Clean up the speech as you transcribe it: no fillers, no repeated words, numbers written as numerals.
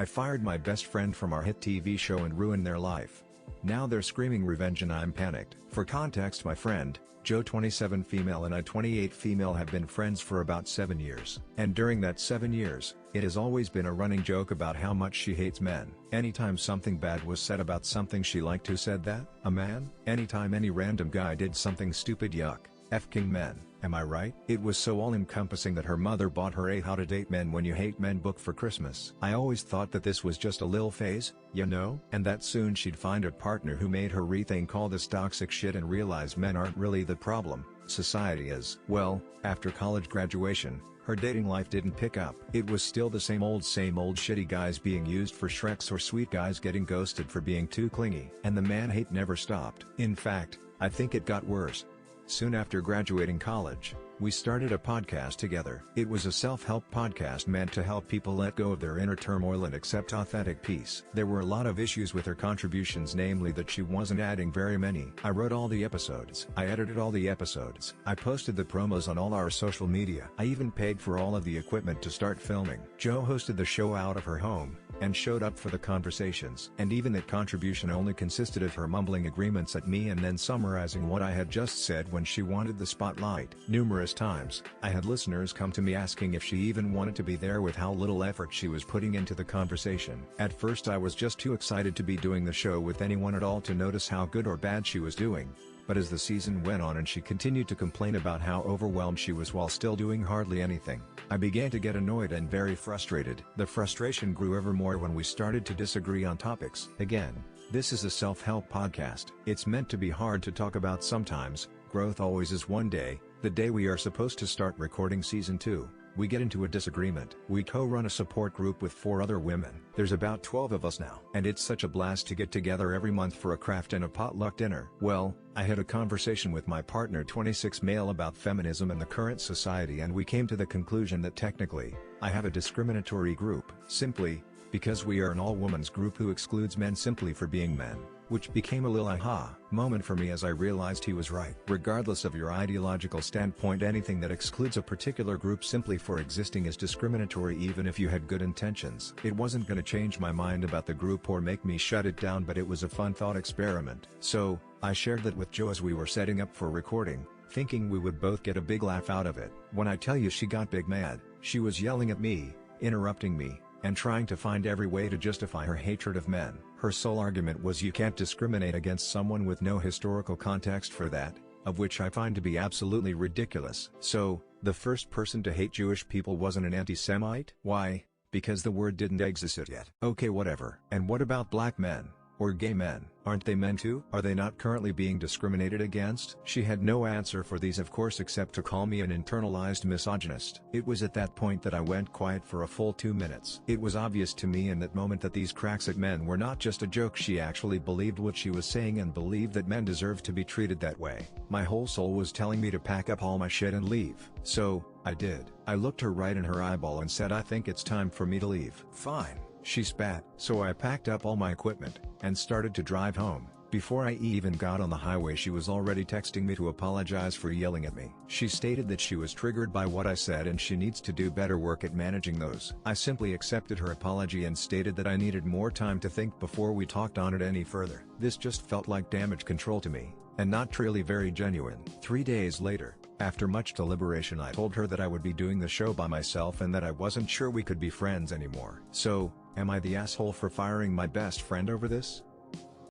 I fired my best friend from our hit TV show and ruined their life. Now they're screaming revenge and I'm panicked. For context, my friend, Joe 27 female and I 28 female have been friends for about 7 years. And during that 7 years, it has always been a running joke about how much she hates men. Anytime something bad was said about something she liked, who said that? A man? Anytime any random guy did something stupid, yuck. F-king men, am I right? It was so all-encompassing that her mother bought her a How to Date Men When You Hate Men book for Christmas. I always thought that this was just a lil phase, you know? And that soon she'd find a partner who made her rethink all this toxic shit and realize men aren't really the problem, society is. Well, after college graduation, her dating life didn't pick up. It was still the same old shitty guys being used for Shreks or sweet guys getting ghosted for being too clingy. And the man hate never stopped. In fact, I think it got worse. Soon after graduating college, we started a podcast together. It was a self-help podcast meant to help people let go of their inner turmoil and accept authentic peace. There were a lot of issues with her contributions, namely that she wasn't adding very many. I wrote all the episodes. I edited all the episodes. I posted the promos on all our social media. I even paid for all of the equipment to start filming. Joe hosted the show out of her home, and showed up for the conversations. And even that contribution only consisted of her mumbling agreements at me and then summarizing what I had just said when she wanted the spotlight. Numerous times, I had listeners come to me asking if she even wanted to be there with how little effort she was putting into the conversation. At first I was just too excited to be doing the show with anyone at all to notice how good or bad she was doing. But as the season went on and she continued to complain about how overwhelmed she was while still doing hardly anything, I began to get annoyed and very frustrated. The frustration grew ever more when we started to disagree on topics. Again, this is a self-help podcast. It's meant to be hard to talk about sometimes. Growth always is. One day, the day we are supposed to start recording season 2. We get into a disagreement. We co-run a support group with 4 other women. There's about 12 of us now. And it's such a blast to get together every month for a craft and a potluck dinner. Well, I had a conversation with my partner 26 male about feminism and the current society, and we came to the conclusion that technically, I have a discriminatory group. Simply, because we are an all-women's group who excludes men simply for being men. Which became a lil aha moment for me as I realized he was right. Regardless of your ideological standpoint, anything that excludes a particular group simply for existing is discriminatory, even if you had good intentions. It wasn't gonna change my mind about the group or make me shut it down, but it was a fun thought experiment. So, I shared that with Jo as we were setting up for recording, thinking we would both get a big laugh out of it. When I tell you she got big mad, she was yelling at me, interrupting me, and trying to find every way to justify her hatred of men. Her sole argument was you can't discriminate against someone with no historical context for that, of which I find to be absolutely ridiculous. So, the first person to hate Jewish people wasn't an anti-Semite? Why? Because the word didn't exist yet. Okay, whatever. And what about black men? Or gay men? Aren't they men too? Are they not currently being discriminated against? She had no answer for these, of course, except to call me an internalized misogynist. It was at that point that I went quiet for a full 2 minutes. It was obvious to me in that moment that these cracks at men were not just a joke. She actually believed what she was saying and believed that men deserved to be treated that way. My whole soul was telling me to pack up all my shit and leave. So, I did. I looked her right in her eyeball and said, I think it's time for me to leave. Fine. She spat. So I packed up all my equipment, and started to drive home. Before I even got on the highway, she was already texting me to apologize for yelling at me. She stated that she was triggered by what I said and she needs to do better work at managing those. I simply accepted her apology and stated that I needed more time to think before we talked on it any further. This just felt like damage control to me, and not really very genuine. 3 days later, after much deliberation, I told her that I would be doing the show by myself and that I wasn't sure we could be friends anymore. So, am I the asshole for firing my best friend over this?